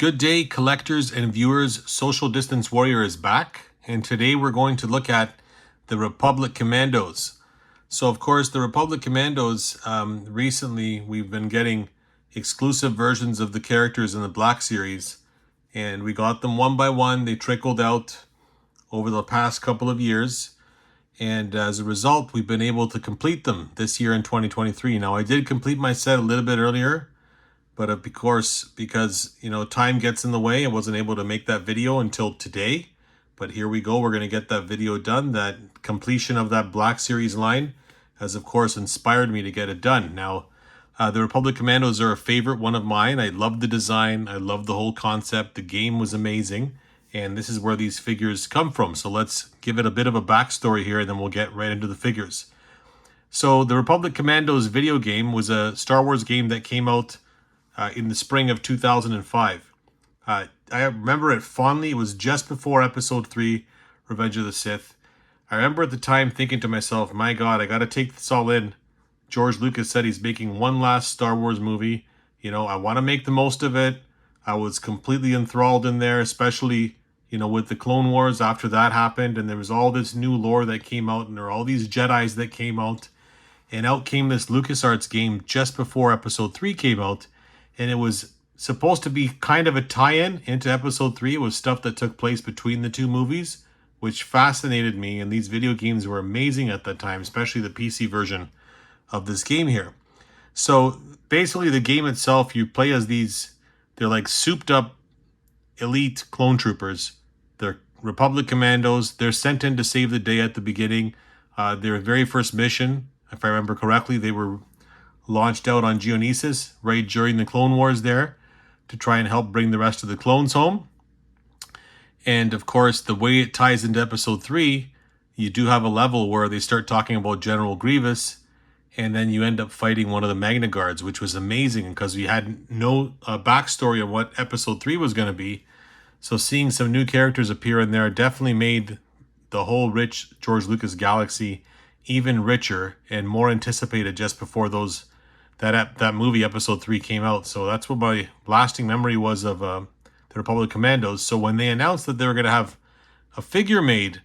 Good day, collectors and viewers. Social Distance Warrior is back, and today we're going to look at the Republic Commandos. So, of course, the Republic Commandos, recently we've been getting exclusive versions of the characters in the Black Series, and we got them one by one. They trickled out over the past couple of years, and as a result, we've been able to complete them this year in 2023. Now, I did complete my set a little bit earlier, but of course, because, time gets in the way, I wasn't able to make that video until today. But here we go. We're going to get that video done. That completion of that Black Series line has, of course, inspired me to get it done. Now, the Republic Commandos are a favorite one of mine. I love the design. I love the whole concept. The game was amazing. And this is where these figures come from. So let's give it a bit of a backstory here, and then we'll get right into the figures. So the Republic Commandos video game was a Star Wars game that came out in the spring of 2005. I remember it fondly. It was just before Episode 3, Revenge of the Sith. I remember at the time thinking to myself, my God, I got to take this all in. George Lucas said he's making one last Star Wars movie. I want to make the most of it. I was completely enthralled in there, especially, with the Clone Wars after that happened. And there was all this new lore that came out, and there were all these Jedis that came out. And out came this LucasArts game just before Episode 3 came out. And it was supposed to be kind of a tie-in into Episode 3. It was stuff that took place between the two movies, which fascinated me. And these video games were amazing at that time, especially the PC version of this game here. So basically the game itself, you play as they're like souped up elite clone troopers. They're Republic Commandos. They're sent in to save the day at the beginning. Their very first mission, if I remember correctly, they were launched out on Geonosis right during the Clone Wars there to try and help bring the rest of the clones home. And of course, the way it ties into Episode 3, you do have a level where they start talking about General Grievous, and then you end up fighting one of the Magna Guards, which was amazing because we had no backstory of what Episode 3 was going to be. So seeing some new characters appear in there definitely made the whole rich George Lucas galaxy even richer and more anticipated just before that movie Episode 3 came out. So that's what my lasting memory was of the Republic Commandos. So when they announced that they were going to have a figure made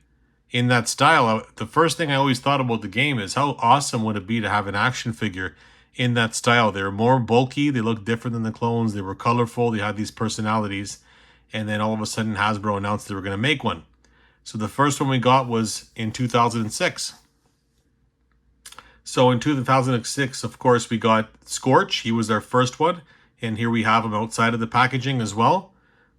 in that style, the first thing I always thought about the game is how awesome would it be to have an action figure in that style. They were more bulky, they looked different than the clones, they were colorful, they had these personalities, and then all of a sudden Hasbro announced they were going to make one. So the first one we got was in 2006. So in 2006, of course, we got Scorch. He was our first one. And here we have him outside of the packaging as well.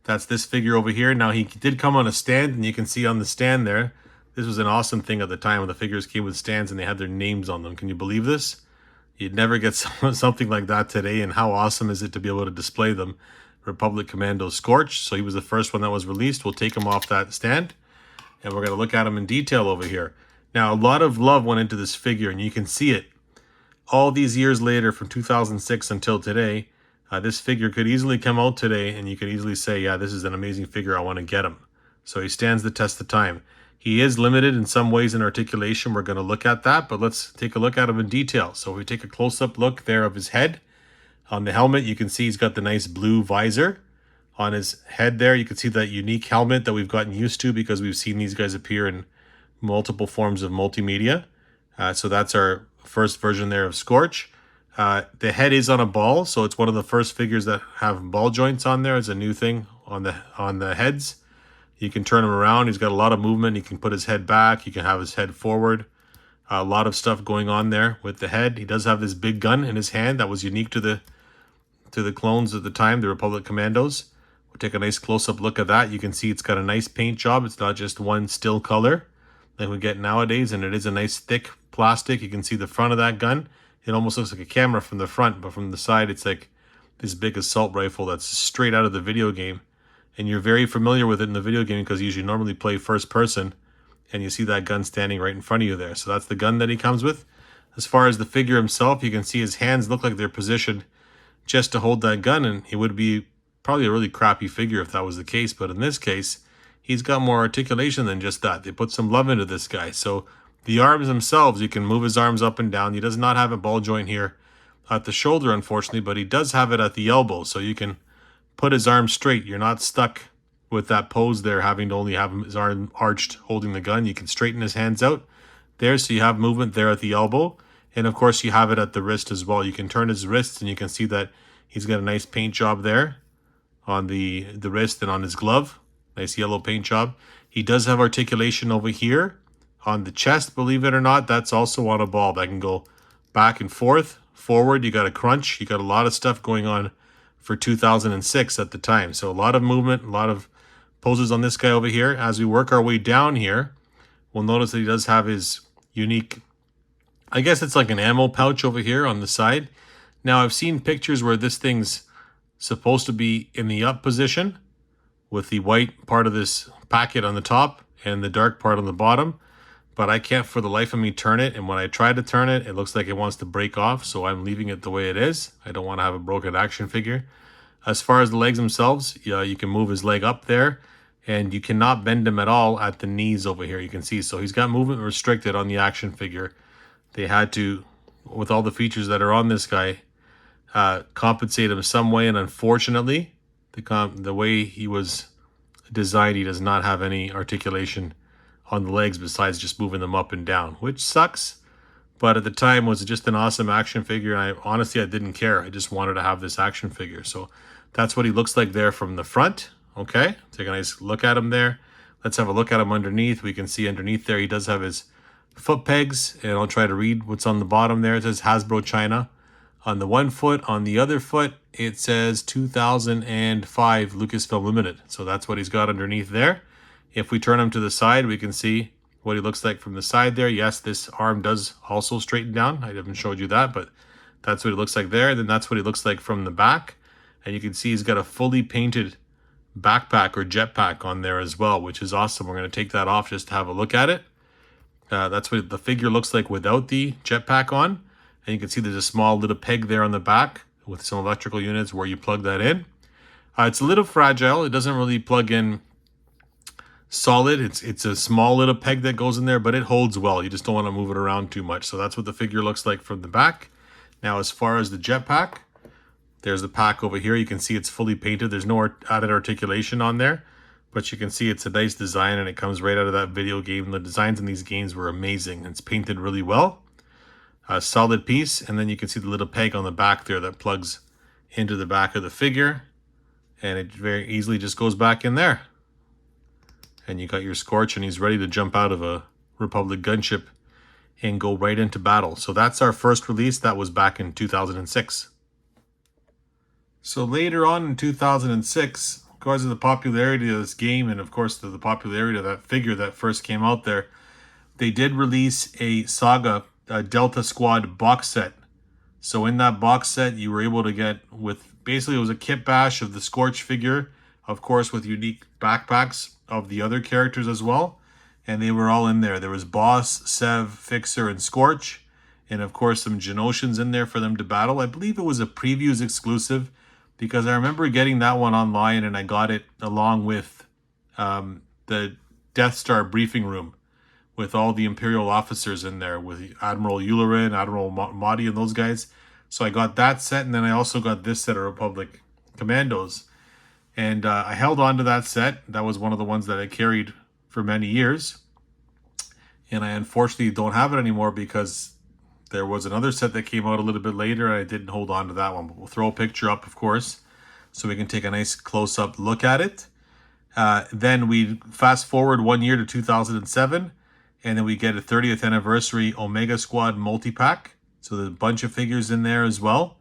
That's this figure over here. Now, he did come on a stand, and you can see on the stand there, this was an awesome thing at the time when the figures came with stands and they had their names on them. Can you believe this? You'd never get something like that today, and how awesome is it to be able to display them? Republic Commando Scorch. So he was the first one that was released. We'll take him off that stand, and we're going to look at him in detail over here. Now, a lot of love went into this figure, and you can see it. All these years later, from 2006 until today, this figure could easily come out today, and you could easily say, yeah, this is an amazing figure, I want to get him. So he stands the test of time. He is limited in some ways in articulation. We're going to look at that, but let's take a look at him in detail. So we take a close-up look there of his head. On the helmet, you can see he's got the nice blue visor. On his head there, you can see that unique helmet that we've gotten used to because we've seen these guys appear in multiple forms of multimedia. So that's our first version there of Scorch. The head is on a ball, so it's one of the first figures that have ball joints on there. It's a new thing on the heads. You can turn him around. He's got a lot of movement. He can put his head back. He can have his head forward. A lot of stuff going on there with the head. He does have this big gun in his hand that was unique to the clones at the time, the Republic Commandos. We'll take a nice close-up look at that. You can see it's got a nice paint job. It's not just one still color like we get nowadays, and it is a nice thick plastic. You can see the front of that gun. It almost looks like a camera from the front, but from the side it's like this big assault rifle that's straight out of the video game. And you're very familiar with it in the video game because you usually normally play first person, and you see that gun standing right in front of you there. So that's the gun that he comes with. As far as the figure himself, you can see his hands look like they're positioned just to hold that gun, and he would be probably a really crappy figure if that was the case. But in this case, he's got more articulation than just that. They put some love into this guy. So the arms themselves, you can move his arms up and down. He does not have a ball joint here at the shoulder, unfortunately, but he does have it at the elbow. So you can put his arm straight. You're not stuck with that pose there, having to only have his arm arched holding the gun. You can straighten his hands out there, so you have movement there at the elbow. And of course you have it at the wrist as well. You can turn his wrists and you can see that he's got a nice paint job there on the wrist and on his glove. Nice yellow paint job. He does have articulation over here on the chest, believe it or not. That's also on a ball that can go back and forth, forward. You got a crunch. You got a lot of stuff going on for 2006 at the time. So a lot of movement, a lot of poses on this guy over here. As we work our way down here, we'll notice that he does have his unique, I guess it's like an ammo pouch over here on the side. Now I've seen pictures where this thing's supposed to be in the up position with the white part of this packet on the top and the dark part on the bottom, but I can't for the life of me turn it, and when I try to turn it, it looks like it wants to break off, so I'm leaving it the way it is. I don't want to have a broken action figure. As far as the legs themselves, yeah, you can move his leg up there, and you cannot bend him at all at the knees over here, you can see. So he's got movement restricted on the action figure. They had to, with all the features that are on this guy, compensate him some way, and unfortunately, the way he was designed, he does not have any articulation on the legs besides just moving them up and down, which sucks. But at the time, was just an awesome action figure, and honestly I didn't care. I just wanted to have this action figure. So that's what he looks like there from the front. Okay, take a nice look at him there. Let's have a look at him underneath. We can see underneath there he does have his foot pegs, and I'll try to read what's on the bottom there. It says Hasbro China on the one foot. On the other foot it says 2005 Lucasfilm Limited. So that's what he's got underneath there. If we turn him to the side, we can see what he looks like from the side there. Yes, this arm does also straighten down. I haven't showed you that, but that's what it looks like there. Then that's what he looks like from the back. And you can see he's got a fully painted backpack or jetpack on there as well, which is awesome. We're going to take that off just to have a look at it. That's what the figure looks like without the jetpack on. And you can see there's a small little peg there on the back with some electrical units where you plug that in. It's a little fragile. It doesn't really plug in solid. It's a small little peg that goes in there, but it holds well. You just don't want to move it around too much. So that's what the figure looks like from the back. Now, as far as the jetpack, there's the pack over here. You can see it's fully painted. There's no added articulation on there, but you can see it's a nice design, and it comes right out of that video game. The designs in these games were amazing. It's painted really well. A solid piece, and then you can see the little peg on the back there that plugs into the back of the figure, and it very easily just goes back in there. And you got your Scorch, and he's ready to jump out of a Republic gunship and go right into battle. So that's our first release. That was back in 2006. So later on in 2006, because of the popularity of this game, and of course the popularity of that figure that first came out there, they did release a Saga Delta Squad box set. So in that box set, you were able to get, with basically it was a kit bash of the Scorch figure, of course with unique backpacks of the other characters as well, and they were all in there. There was Boss, Sev, Fixer, and Scorch, and of course some Genosians in there for them to battle. I believe it was a previews exclusive, because I remember getting that one online, and I got it along with the Death Star briefing room with all the Imperial officers in there, with Admiral Yularen, Admiral Mahdi, and those guys. So I got that set, and then I also got this set of Republic Commandos. And I held on to that set. That was one of the ones that I carried for many years. And I unfortunately don't have it anymore, because there was another set that came out a little bit later, and I didn't hold on to that one. But we'll throw a picture up, of course, so we can take a nice close-up look at it. Then we fast forward 1 year to 2007, and then we get a 30th anniversary Omega Squad multi-pack. So there's a bunch of figures in there as well.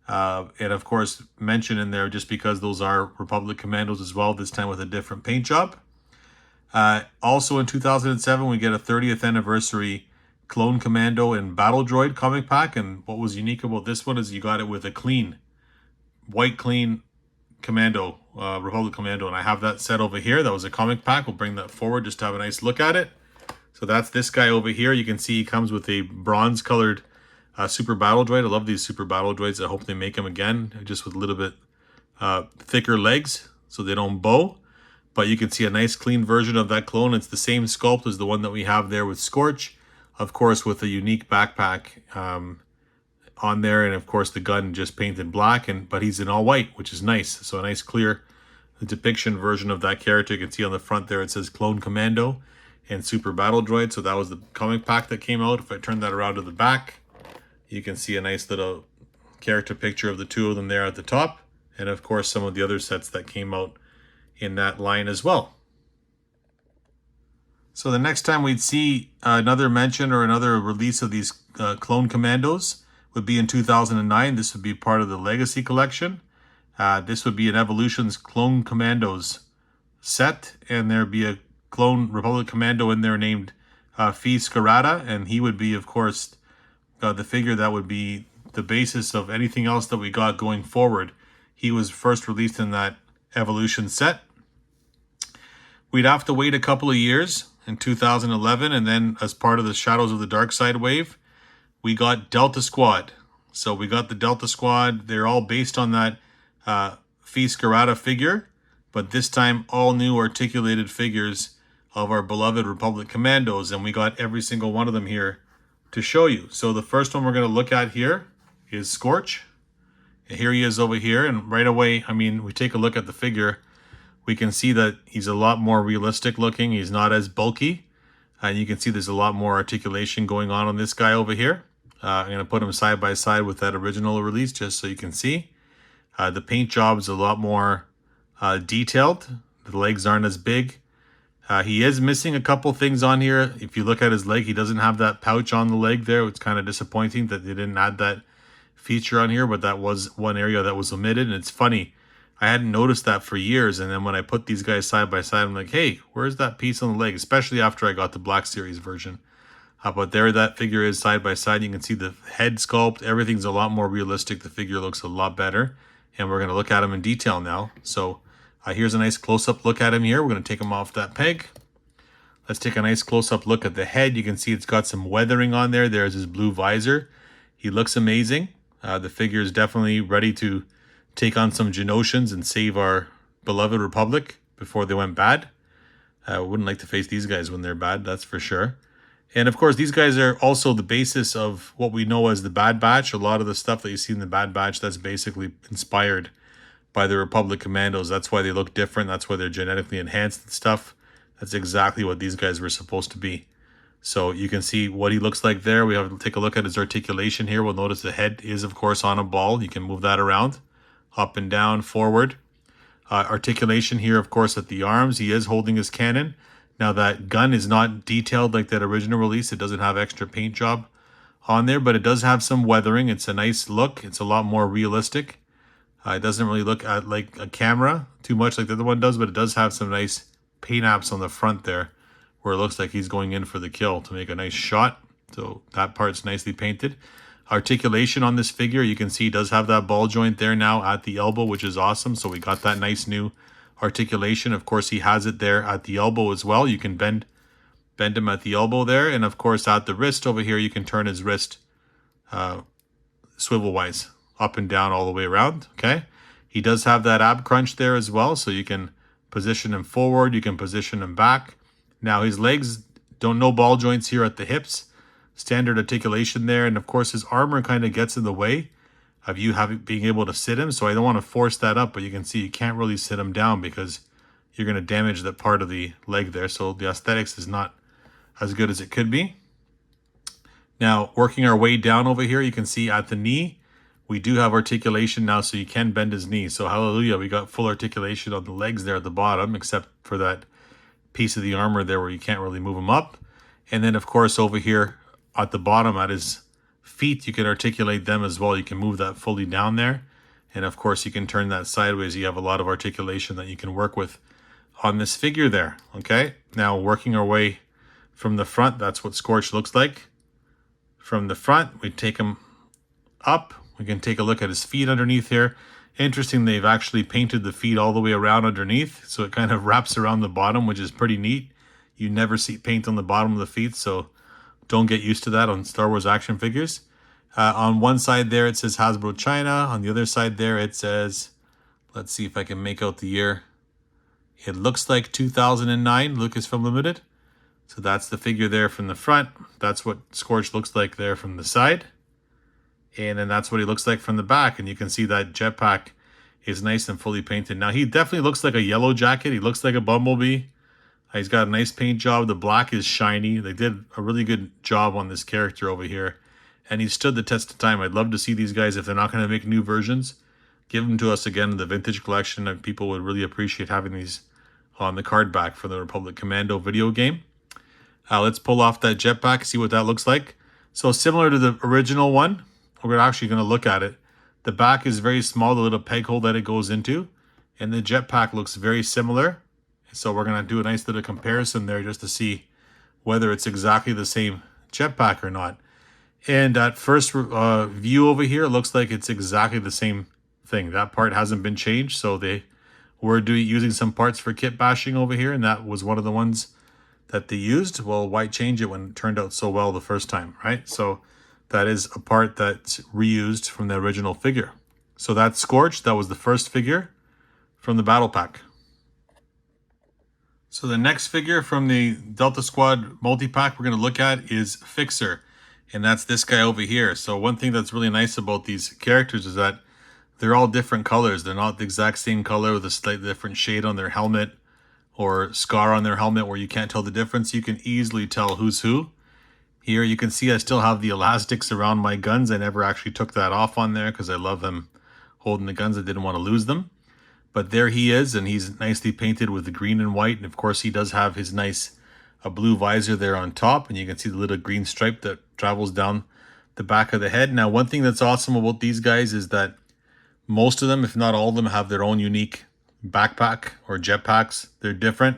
And of course, mentioned in there just because those are Republic Commandos as well, this time with a different paint job. Also in 2007, we get a 30th anniversary Clone Commando and Battle Droid comic pack. And what was unique about this one is you got it with a clean, white clean Commando, Republic Commando. And I have that set over here. That was a comic pack. We'll bring that forward just to have a nice look at it. So that's this guy over here. You can see he comes with a bronze colored Super Battle Droid. I love these Super Battle Droids. I hope they make them again, just with a little bit thicker legs so they don't bow. But you can see a nice clean version of that clone. It's the same sculpt as the one that we have there with Scorch. Of course, with a unique backpack on there, and of course the gun just painted black, but he's in all white, which is nice. So a nice clear depiction version of that character. You can see on the front there it says Clone Commando and Super Battle Droid. So that was the comic pack that came out. If I turn that around to the back, you can see a nice little character picture of the two of them there at the top, and of course some of the other sets that came out in that line as well. So the next time we'd see another mention or another release of these Clone Commandos would be in 2009. This would be part of the Legacy Collection. This would be an Evolution's Clone Commandos set, and there'd be a Clone Republic Commando in there named Fi Scarata, and he would be, of course, the figure that would be the basis of anything else that we got going forward. He was first released in that Evolution set. We'd have to wait a couple of years in 2011, and then as part of the Shadows of the Dark Side wave, we got Delta Squad. So we got the Delta Squad. They're all based on that Fi Scarata figure, but this time all new articulated figures of our beloved Republic Commandos, and we got every single one of them here to show you. So the first one we're going to look at here is Scorch. And here he is over here, and right away, I mean, we take a look at the figure, we can see that he's a lot more realistic looking. He's not as bulky. And you can see there's a lot more articulation going on this guy over here. I'm going to put him side by side with that original release just so you can see. The paint job is a lot more detailed. The legs aren't as big. He is missing a couple things on here. If you look at his leg, he doesn't have that pouch on the leg there. It's kind of disappointing that they didn't add that feature on here, but that was one area that was omitted. And it's funny, I hadn't noticed that for years, and then when I put these guys side by side, I'm like, hey, where's that piece on the leg? Especially after I got the Black Series version. But there that figure is side by side. You can see the head sculpt. Everything's a lot more realistic. The figure looks a lot better. And we're going to look at him in detail now. So here's a nice close-up look at him here. We're going to take him off that peg. Let's take a nice close-up look at the head. You can see it's got some weathering on there. There's his blue visor. He looks amazing. The figure is definitely ready to take on some Genosians and save our beloved Republic before they went bad. I wouldn't like to face these guys when they're bad, that's for sure. And of course, these guys are also the basis of what we know as the Bad Batch. A lot of the stuff that you see in the Bad Batch, that's basically inspired by the Republic Commandos. That's why they look different. That's why they're genetically enhanced and stuff. That's exactly what these guys were supposed to be. So you can see what he looks like there. We have to take a look at his articulation here. We'll notice the head is, of course, on a ball. You can move that around, up and down, forward. Articulation here, of course, at the arms. He is holding his cannon. Now that gun is not detailed like that original release. It doesn't have extra paint job on there, but it does have some weathering. It's a nice look. It's a lot more realistic. It doesn't really look at like a camera too much like the other one does, but it does have some nice paint apps on the front there where it looks like he's going in for the kill to make a nice shot. So that part's nicely painted. Articulation on this figure, you can see does have that ball joint there now at the elbow, which is awesome. So we got that nice new articulation. Of course, he has it there at the elbow as well. You can bend him at the elbow there. And of course, at the wrist over here, you can turn his wrist swivel-wise up and down all the way around. Okay. He does have that ab crunch there as well. So you can position him forward. You can position him back. Now his legs don't no ball joints here at the hips. Standard articulation there. And of course, his armor kind of gets in the way of you being able to sit him. So I don't want to force that up, but you can see you can't really sit him down because you're going to damage that part of the leg there. So the aesthetics is not as good as it could be. Now, working our way down over here, you can see at the knee, we do have articulation now, so you can bend his knee. So hallelujah, we got full articulation on the legs there at the bottom, except for that piece of the armor there where you can't really move him up. And then, of course, over here at the bottom at his feet, you can articulate them as well. You can move that fully down there. And of course, you can turn that sideways. You have a lot of articulation that you can work with on this figure there. Okay, now working our way from the front, that's what Scorch looks like. From the front, we take him up. We can take a look at his feet underneath here. Interesting, they've actually painted the feet all the way around underneath. So it kind of wraps around the bottom, which is pretty neat. You never see paint on the bottom of the feet, so don't get used to that on Star Wars action figures. On one side there, it says Hasbro China. On the other side there, it says, let's see if I can make out the year. It looks like 2009, Lucasfilm Limited. So that's the figure there from the front. That's what Scorch looks like there from the side. And then that's what he looks like from the back. And you can see that jetpack is nice and fully painted. Now, he definitely looks like a yellow jacket. He looks like a bumblebee. He's got a nice paint job. The black is shiny. They did a really good job on this character over here. And he stood the test of time. I'd love to see these guys, if they're not going to make new versions, give them to us again in the vintage collection. And people would really appreciate having these on the card back for the Republic Commando video game. Let's pull off that jetpack, see what that looks like. So similar to the original one, we're actually going to look at it. The back is very small, the little peg hole that it goes into. And the jetpack looks very similar. So we're going to do a nice little comparison there just to see whether it's exactly the same jetpack or not. And at first view over here, it looks like it's exactly the same thing. That part hasn't been changed. So they were using some parts for kit bashing over here. And that was one of the ones that they used. Well, why change it when it turned out so well the first time, right? So that is a part that's reused from the original figure. So that's Scorch. That was the first figure from the battle pack. So the next figure from the Delta Squad multi-pack we're going to look at is Fixer. And that's this guy over here. So one thing that's really nice about these characters is that they're all different colors. They're not the exact same color with a slightly different shade on their helmet or scar on their helmet where you can't tell the difference. You can easily tell who's who. Here you can see I still have the elastics around my guns. I never actually took that off on there because I love them holding the guns. I didn't want to lose them. But there he is, and he's nicely painted with the green and white. And of course, he does have his nice blue visor there on top. And you can see the little green stripe that travels down the back of the head. Now, one thing that's awesome about these guys is that most of them, if not all of them, have their own unique backpack or jetpacks. They're different.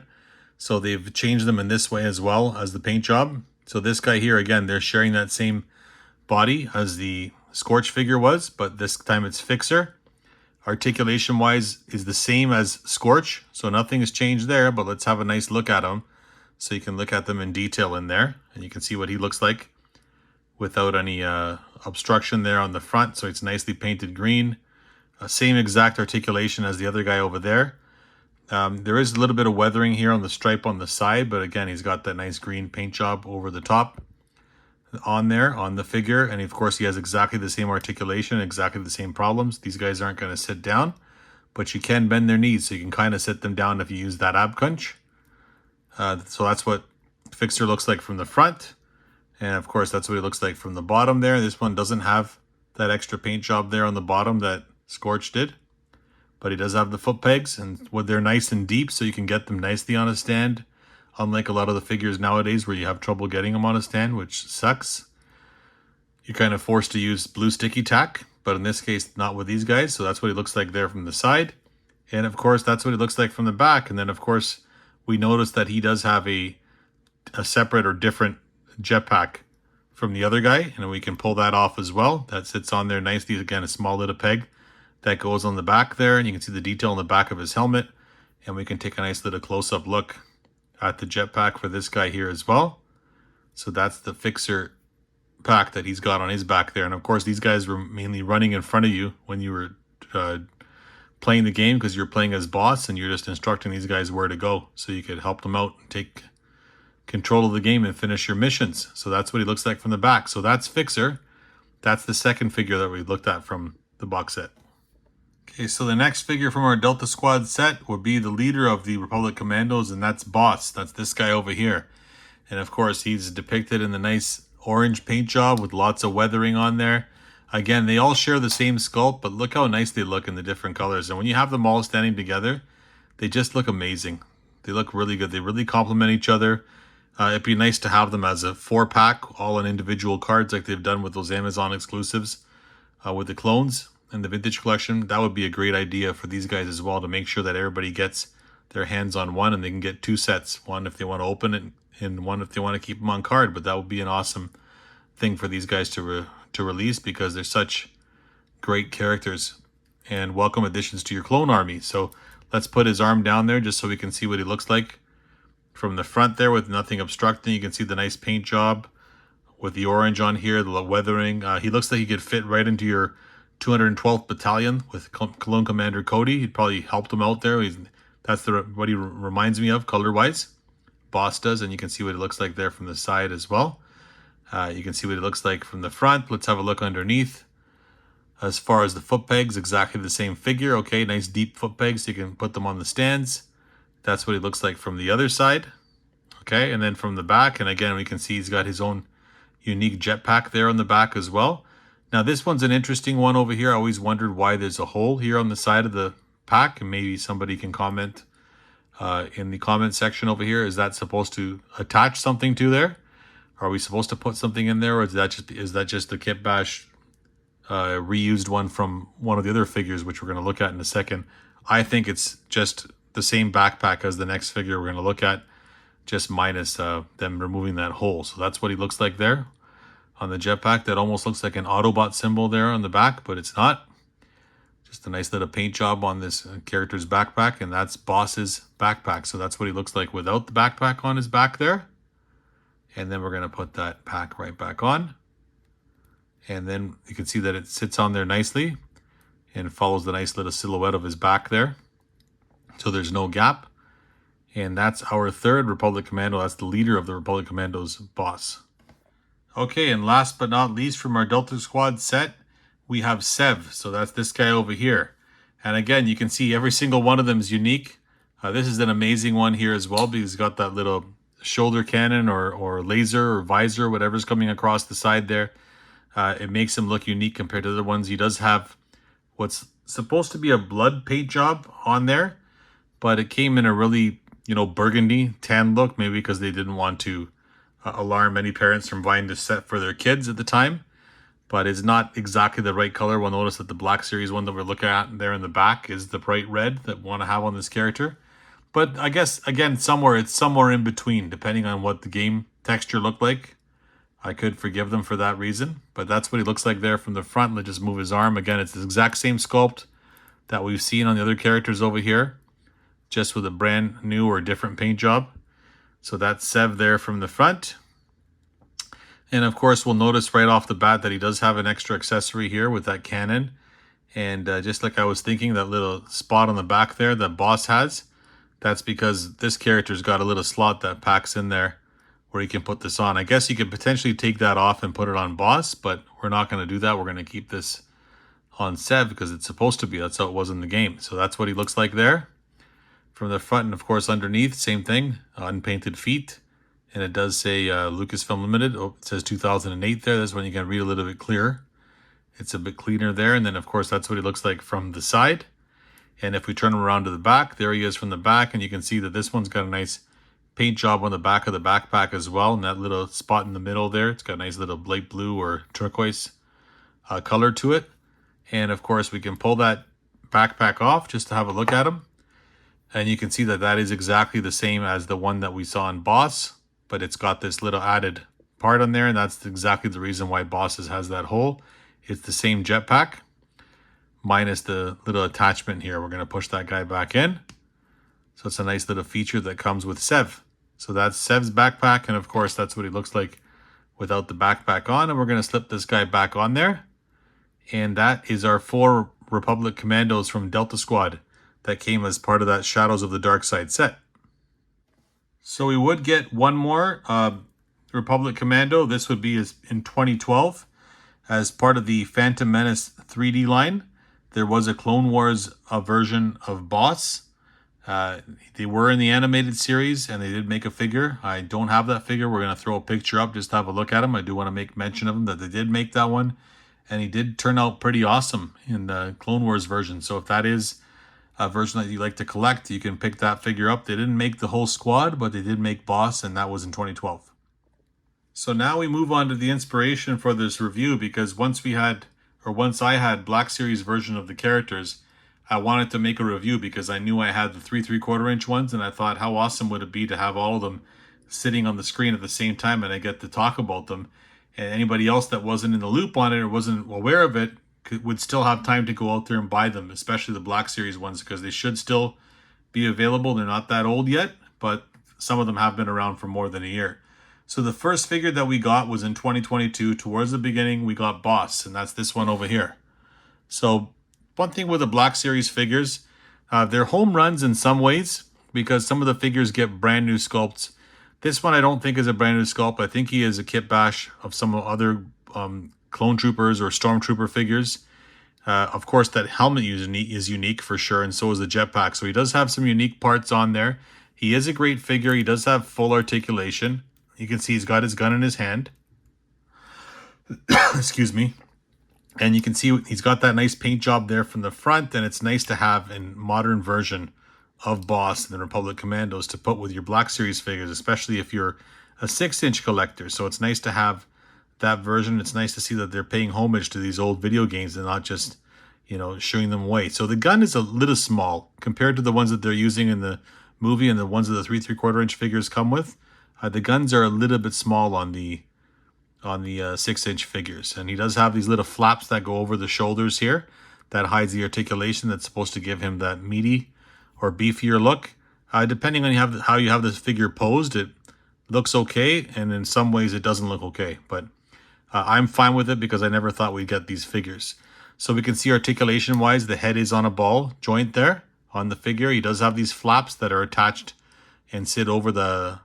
So they've changed them in this way as well as the paint job. So this guy here, again, they're sharing that same body as the Scorch figure was, but this time it's Fixer. Articulation wise is the same as Scorch, so nothing has changed there, but let's have a nice look at them so you can look at them in detail in there and you can see what he looks like without any obstruction there on the front. So it's nicely painted green, same exact articulation as the other guy over there. There is a little bit of weathering here on the stripe on the side, but again, he's got that nice green paint job over the top on there on the figure. And of course, he has exactly the same articulation, exactly the same problems. These guys aren't going to sit down, but you can bend their knees, so you can kind of sit them down if you use that ab crunch. So that's what Fixer looks like from the front. And of course, that's what he looks like from the bottom there. This one doesn't have that extra paint job there on the bottom that Scorch did. But he does have the foot pegs, and they're nice and deep, so you can get them nicely on a stand. Unlike a lot of the figures nowadays where you have trouble getting them on a stand, which sucks. You're kind of forced to use blue sticky tack, but in this case, not with these guys. So that's what he looks like there from the side. And of course, that's what he looks like from the back. And then of course, we notice that he does have a separate or different jetpack from the other guy. And we can pull that off as well. That sits on there nicely. Again, a small little peg that goes on the back there. And you can see the detail on the back of his helmet. And we can take a nice little close-up look at the jetpack for this guy here as well. So that's the Fixer pack that he's got on his back there. And of course, these guys were mainly running in front of you when you were playing the game, because you're playing as boss and you're just instructing these guys where to go so you could help them out and take control of the game and finish your missions. So that's what he looks like from the back. So that's Fixer. That's the second figure that we looked at from the box set. Okay, so the next figure from our Delta Squad set would be the leader of the Republic Commandos, and that's Boss. That's this guy over here. And of course, he's depicted in the nice orange paint job with lots of weathering on there. Again, they all share the same sculpt, but look how nice they look in the different colors. And when you have them all standing together, they just look amazing. They look really good. They really complement each other. It'd be nice to have them as a 4-pack, all on individual cards like they've done with those Amazon exclusives with the clones and the vintage collection. That would be a great idea for these guys as well, to make sure that everybody gets their hands on one and they can get 2 sets. One if they want to open it and one if they want to keep them on card. But that would be an awesome thing for these guys to release, because they're such great characters and welcome additions to your clone army. So let's put his arm down there just so we can see what he looks like from the front there with nothing obstructing. You can see the nice paint job with the orange on here, the weathering. He looks like he could fit right into your 212th Battalion with Clone Commander Cody. He'd probably helped him out there. That's what he reminds me of color-wise. Boss does, and you can see what it looks like there from the side as well. You can see what it looks like from the front. Let's have a look underneath. As far as the foot pegs, exactly the same figure. Okay, nice deep foot pegs, so you can put them on the stands. That's what he looks like from the other side. Okay, and then from the back, and again, we can see he's got his own unique jetpack there on the back as well. Now, this one's an interesting one over here. I always wondered why there's a hole here on the side of the pack, and maybe somebody can comment in the comment section over here. Is that supposed to attach something to there? Are we supposed to put something in there, or is that just the Kit Bash reused one from one of the other figures, which we're going to look at in a second? I think it's just the same backpack as the next figure we're going to look at, just minus them removing that hole. So that's what he looks like there on the jetpack. That almost looks like an Autobot symbol there on the back, but it's not. Just a nice little paint job on this character's backpack, and that's Boss's backpack. So that's what he looks like without the backpack on his back there. And then we're going to put that pack right back on. And then you can see that it sits on there nicely and follows the nice little silhouette of his back there. So there's no gap. And that's our third Republic Commando. That's the leader of the Republic Commandos, Boss. Okay, and last but not least from our Delta Squad set, we have Sev. So that's this guy over here. And again, you can see every single one of them is unique. This is an amazing one here as well, because he's got that little shoulder cannon or laser or visor, whatever's coming across the side there. It makes him look unique compared to the other ones. He does have what's supposed to be a blood paint job on there, but it came in a really, burgundy tan look, maybe because they didn't want to alarm any parents from buying this set for their kids at the time. But it's not exactly the right color. We'll notice that the Black Series one that we're looking at there in the back is the bright red that we want to have on this character. But I guess, again, it's somewhere in between, depending on what the game texture looked like. I could forgive them for that reason. But that's what he looks like there from the front. Let's just move his arm. Again, it's the exact same sculpt that we've seen on the other characters over here, just with a brand new or different paint job. So that's Sev there from the front. And of course, we'll notice right off the bat that he does have an extra accessory here with that cannon. And just like I was thinking, that little spot on the back there that Boss has, that's because this character's got a little slot that packs in there where you can put this on. I guess you could potentially take that off and put it on Boss, but we're not going to do that. We're going to keep this on Sev because it's supposed to be. That's how it was in the game. So that's what he looks like there from the front. And of course, underneath, same thing, unpainted feet. And it does say Lucasfilm Limited. Oh, it says 2008 there. That's when you can read a little bit clearer. It's a bit cleaner there. And then, of course, that's what he looks like from the side. And if we turn him around to the back, there he is from the back. And you can see that this one's got a nice paint job on the back of the backpack as well. And that little spot in the middle there, it's got a nice little light blue or turquoise color to it. And, of course, we can pull that backpack off just to have a look at him. And you can see that that is exactly the same as the one that we saw in Boss, but it's got this little added part on there, and that's exactly the reason why Boss's has that hole. It's the same jetpack, minus the little attachment here. We're going to push that guy back in. So it's a nice little feature that comes with Sev. So that's Sev's backpack, and of course that's what he looks like without the backpack on. And we're going to slip this guy back on there. And that is our 4 Republic Commandos from Delta Squad that came as part of that Shadows of the Dark Side set. So we would get one more Republic Commando. This would be in 2012 as part of the Phantom Menace 3D line. There was a Clone Wars version of Boss. They were in the animated series and they did make a figure. I don't have that figure. We're going to throw a picture up just to have a look at him. I do want to make mention of him that they did make that one. And he did turn out pretty awesome in the Clone Wars version. So if that is a version that you like to collect, you can pick that figure up. They didn't make the whole squad, but they did make Boss, and that was in 2012. So now we move on to the inspiration for this review, because once I had Black Series version of the characters, I wanted to make a review because I knew I had the 3 3/4 inch ones, and I thought how awesome would it be to have all of them sitting on the screen at the same time and I get to talk about them. And anybody else that wasn't in the loop on it or wasn't aware of it would still have time to go out there and buy them, especially the Black Series ones, because they should still be available. They're not that old yet, but some of them have been around for more than a year. So the first figure that we got was in 2022. Towards the beginning, we got Boss, and that's this one over here. So one thing with the Black Series figures, they're home runs in some ways because some of the figures get brand new sculpts. This one I don't think is a brand new sculpt. I think he is a kit bash of some other clone troopers or stormtrooper figures. Of course, that helmet is unique for sure, and so is the jetpack. So he does have some unique parts on there. He is a great figure. He does have full articulation. You can see he's got his gun in his hand. Excuse me. And you can see he's got that nice paint job there from the front, and it's nice to have a modern version of Boss and the Republic Commandos to put with your Black Series figures, especially if you're a 6-inch collector. So it's nice to have that version. It's nice to see that they're paying homage to these old video games and not just, you know, showing them away. So the gun is a little small compared to the ones that they're using in the movie and the ones that the 3 3/4-inch figures come with. The guns are a little bit small on the 6-inch figures, and he does have these little flaps that go over the shoulders here that hides the articulation that's supposed to give him that meaty or beefier look. Depending on how you have this figure posed, it looks okay, and in some ways it doesn't look okay, but I'm fine with it because I never thought we'd get these figures. So we can see articulation wise, the head is on a ball joint there on the figure. He does have these flaps that are attached and sit over the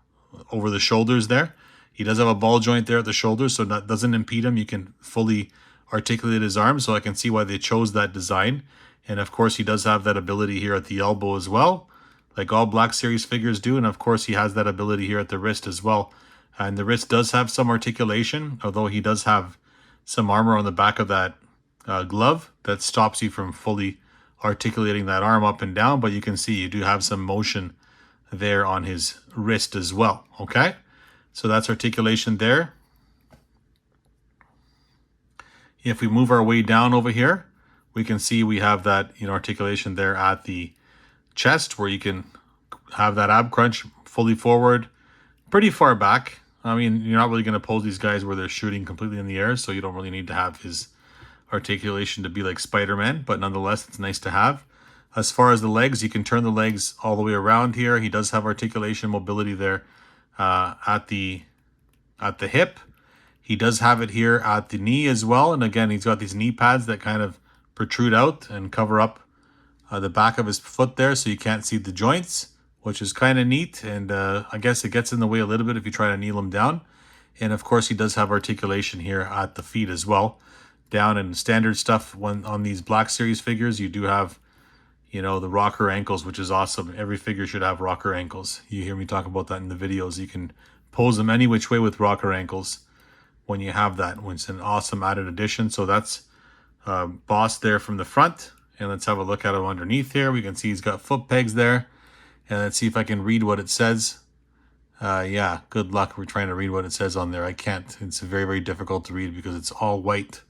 shoulders there. He does have a ball joint there at the shoulders, so that doesn't impede him. You can fully articulate his arms, so I can see why they chose that design. And of course, he does have that ability here at the elbow as well, like all Black Series figures do. And of course, he has that ability here at the wrist as well. And the wrist does have some articulation, although he does have some armor on the back of that glove that stops you from fully articulating that arm up and down. But you can see you do have some motion there on his wrist as well, okay? So that's articulation there. If we move our way down over here, we can see we have that, you know, articulation there at the chest where you can have that ab crunch fully forward, pretty far back. I mean, you're not really going to pose these guys where they're shooting completely in the air, so you don't really need to have his articulation to be like Spider-Man, but nonetheless, it's nice to have. As far as the legs, you can turn the legs all the way around here. He does have articulation, mobility there at the hip. He does have it here at the knee as well. And again, he's got these knee pads that kind of protrude out and cover up the back of his foot there, so you can't see the joints, which is kind of neat. And I guess it gets in the way a little bit if you try to kneel him down. And of course, he does have articulation here at the feet as well. Down in standard stuff, when on these Black Series figures, you do have, you know, the rocker ankles, which is awesome. Every figure should have rocker ankles. You hear me talk about that in the videos. You can pose them any which way with rocker ankles when you have that. It's an awesome added addition. So that's Boss there from the front. And let's have a look at him underneath here. We can see he's got foot pegs there. And let's see if I can read what it says. Yeah, good luck. We're trying to read what it says on there. I can't. It's very, very difficult to read because it's all white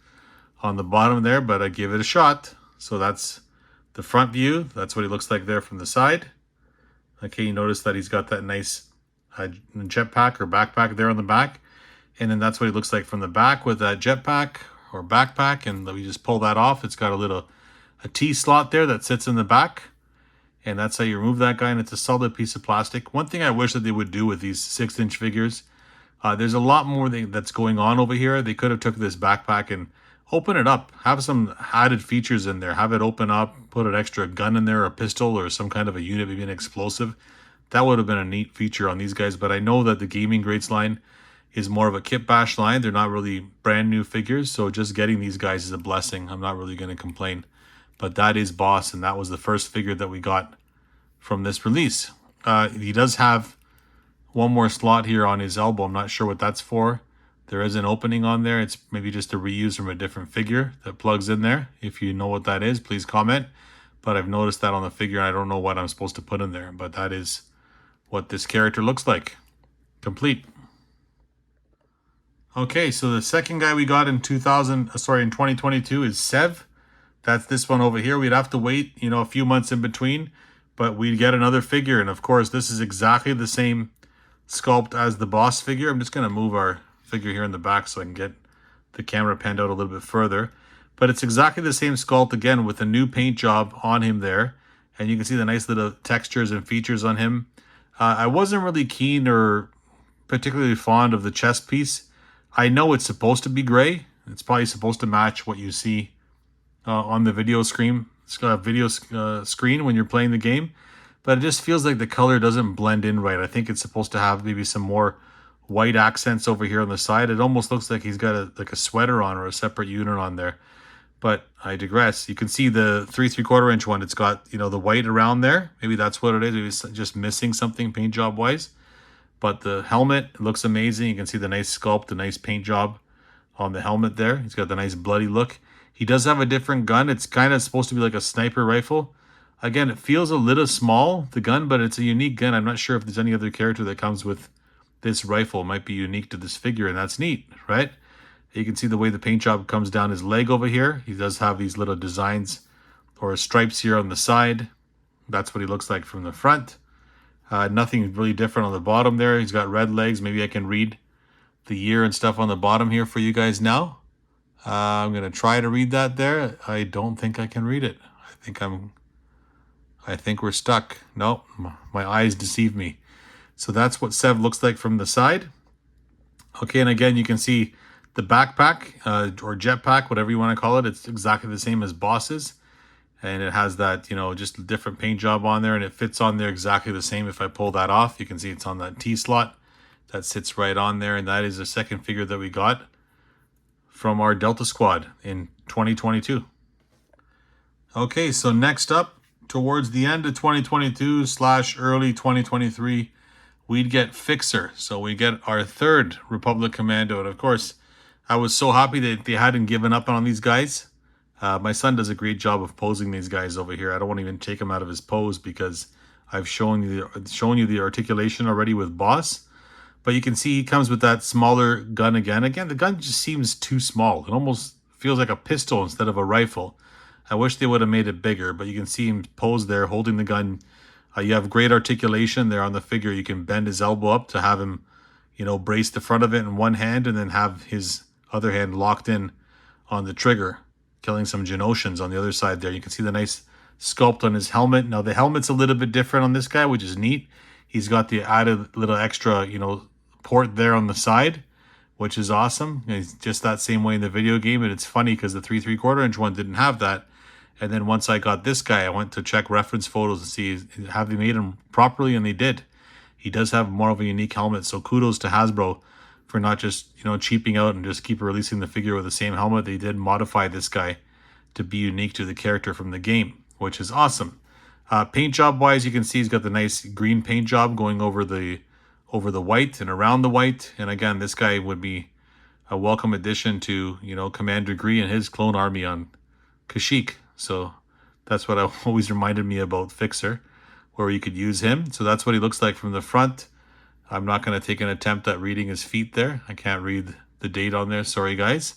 on the bottom there, but I give it a shot. So that's the front view. That's what he looks like there from the side. Okay, you notice that he's got that nice jetpack or backpack there on the back. And then that's what he looks like from the back with that jetpack or backpack. And we just pull that off. It's got a T slot there that sits in the back. And that's how you remove that guy, and it's a solid piece of plastic. One thing I wish that they would do with these 6-inch figures, there's a lot more that's going on over here. They could have took this backpack and open it up. Have some added features in there. Have it open up, put an extra gun in there, a pistol, or some kind of a unit, maybe an explosive. That would have been a neat feature on these guys. But I know that the Gaming Greats line is more of a kit bash line. They're not really brand new figures, so just getting these guys is a blessing. I'm not really going to complain. But that is Boss, and that was the first figure that we got from this release. He does have one more slot here on his elbow. I'm not sure what that's for. There is an opening on there. It's maybe just a reuse from a different figure that plugs in there. If you know what that is, please comment. But I've noticed that on the figure, and I don't know what I'm supposed to put in there. But that is what this character looks like. Complete. Okay, so the second guy we got in 2022 is Sev. That's this one over here. We'd have to wait, you know, a few months in between, but we'd get another figure. And of course, this is exactly the same sculpt as the Boss figure. I'm just going to move our figure here in the back so I can get the camera panned out a little bit further. But it's exactly the same sculpt again with a new paint job on him there. And you can see the nice little textures and features on him. I wasn't really keen or particularly fond of the chest piece. I know it's supposed to be gray. It's probably supposed to match what you see on the video screen. Screen when you're playing the game, but it just feels like the color doesn't blend in right. I think it's supposed to have maybe some more white accents over here on the side. It almost looks like he's got like a sweater on or a separate unit on there. But I digress. You can see the 3¾ inch one. It's got, you know, the white around there. Maybe that's what it is. Maybe it's just missing something paint job wise. But the helmet looks amazing. You can see the nice sculpt, the nice paint job on the helmet there. He's got the nice bloody look. He does have a different gun. It's kind of supposed to be like a sniper rifle. Again, it feels a little small, the gun, but it's a unique gun. I'm not sure if there's any other character that comes with this rifle. It might be unique to this figure, and that's neat, right? You can see the way the paint job comes down his leg over here. He does have these little designs or stripes here on the side. That's what he looks like from the front. Nothing really different on the bottom there. He's got red legs. Maybe I can read the year and stuff on the bottom here for you guys now. I'm going to try to read that there. I don't think I can read it. I think we're stuck. Nope, my eyes deceive me. So that's what Sev looks like from the side. Okay, and again, you can see the backpack or jetpack, whatever you want to call it. It's exactly the same as Boss's. And it has that, you know, just a different paint job on there, and it fits on there exactly the same. If I pull that off, you can see it's on that T-slot. That sits right on there, and that is the second figure that we got from our Delta Squad in 2022. Okay, so next up, towards the end of 2022 / early 2023, we'd get Fixer. So we get our third Republic Commando, and of course, I was so happy that they hadn't given up on these guys. My son does a great job of posing these guys over here. I don't want to even take him out of his pose because I've shown you the articulation already with Boss. But you can see he comes with that smaller gun again. Again, the gun just seems too small. It almost feels like a pistol instead of a rifle. I wish they would have made it bigger, but you can see him posed there holding the gun. You have great articulation there on the figure. You can bend his elbow up to have him, you know, brace the front of it in one hand and then have his other hand locked in on the trigger, killing some Genosians on the other side there. You can see the nice sculpt on his helmet. Now, the helmet's a little bit different on this guy, which is neat. He's got the added little extra, you know, port there on the side, which is awesome. It's just that same way in the video game, and it's funny because the 3¾ inch one didn't have that. And then once I got this guy, I went to check reference photos to see have they made him properly, and they did. He does have more of a unique helmet, so kudos to Hasbro for not just, you know, cheaping out and just keep releasing the figure with the same helmet. They did modify this guy to be unique to the character from the game, which is awesome. Paint job wise, you can see he's got the nice green paint job going over the white and around the white. And again, this guy would be a welcome addition to, you know, Commander Gree and his clone army on Kashyyyk. So that's what always reminded me about Fixer, where you could use him. So that's what he looks like from the front. I'm not going to take an attempt at reading his feet there. I can't read the date on there. Sorry, guys.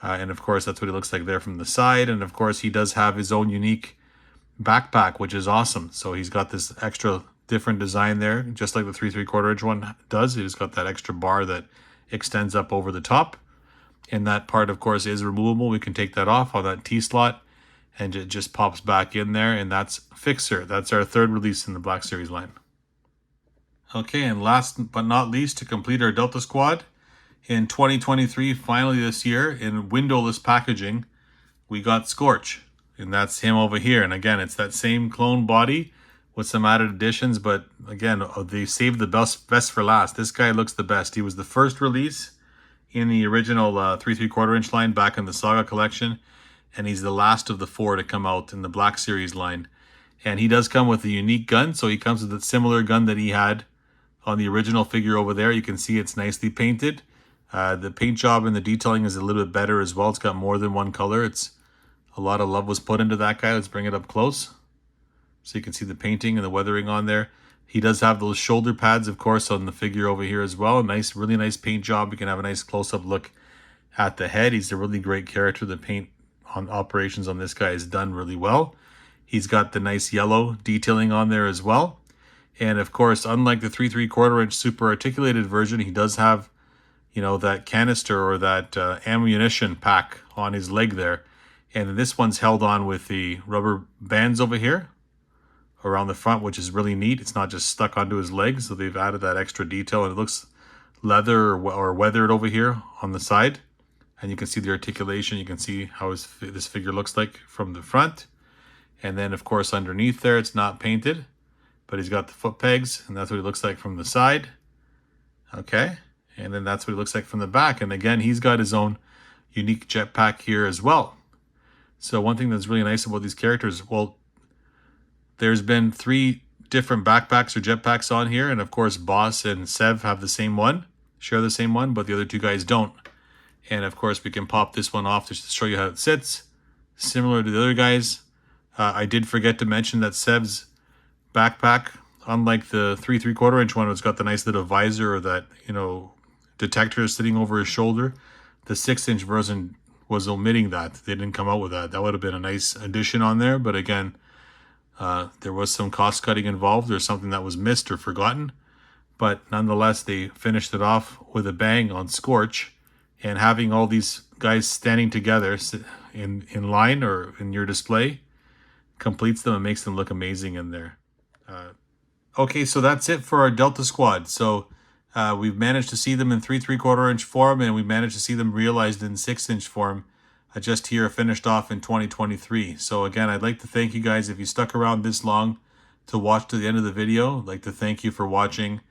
And of course, that's what he looks like there from the side. And of course, he does have his own unique backpack, which is awesome. So he's got this extra different design there, just like the 3¾ inch one does. He's got that extra bar that extends up over the top. And that part, of course, is removable. We can take that off on that T-slot, and it just pops back in there. And that's Fixer. That's our third release in the Black Series line. Okay, and last but not least, to complete our Delta Squad, in 2023, finally this year, in windowless packaging, we got Scorch. And that's him over here. And again, it's that same clone body with some added additions. But again, they saved the best for last. This guy looks the best. He was the first release in the original 3¾ inch line back in the Saga collection. And he's the last of the 4 to come out in the Black Series line. And he does come with a unique gun. So he comes with a similar gun that he had on the original figure over there. You can see it's nicely painted. The paint job and the detailing is a little bit better as well. It's got more than one color. It's a lot of love was put into that guy. Let's bring it up close so you can see the painting and the weathering on there. He does have those shoulder pads, of course, on the figure over here as well. Nice, really nice paint job. You can have a nice close-up look at the head. He's a really great character. The paint on operations on this guy is done really well. He's got the nice yellow detailing on there as well. And of course, unlike the 3¾ inch super articulated version, he does have, you know, that canister or that ammunition pack on his leg there. And this one's held on with the rubber bands over here around the front, which is really neat. It's not just stuck onto his leg, so they've added that extra detail. And it looks leather or weathered over here on the side. And you can see the articulation. You can see how this figure looks like from the front. And then, of course, underneath there, it's not painted, but he's got the foot pegs, and that's what he looks like from the side. Okay, and then that's what he looks like from the back. And again, he's got his own unique jetpack here as well. So one thing that's really nice about these characters, well, there's been 3 different backpacks or jetpacks on here, and of course Boss and Sev have the same one, share the same one, but the other 2 guys don't. And of course we can pop this one off just to show you how it sits, similar to the other guys. I did forget to mention that Sev's backpack, unlike the 3 3/4 inch one, it's got the nice little visor or that, you know, detector sitting over his shoulder. The 6-inch version was omitting that. They didn't come out with that. That would have been a nice addition on there, but again, there was some cost cutting involved or something that was missed or forgotten. But nonetheless, they finished it off with a bang on Scorch, and having all these guys standing together in line or in your display completes them and makes them look amazing in there. Okay, so that's it for our Delta Squad. So we've managed to see them in 3 3/4 inch form, and we managed to see them realized in 6-inch form just here, finished off in 2023. So again, I'd like to thank you guys if you stuck around this long to watch to the end of the video. I'd like to thank you for watching,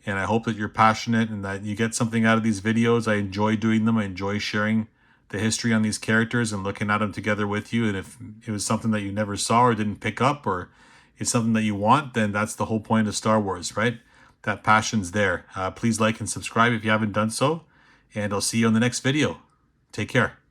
and I hope that you're passionate and that you get something out of these videos. I enjoy doing them. I enjoy sharing the history on these characters and looking at them together with you. And if it was something that you never saw or didn't pick up, or it's something that you want, then that's the whole point of Star Wars, right? That passion's there. Please like and subscribe if you haven't done so, and I'll see you on the next video. Take care.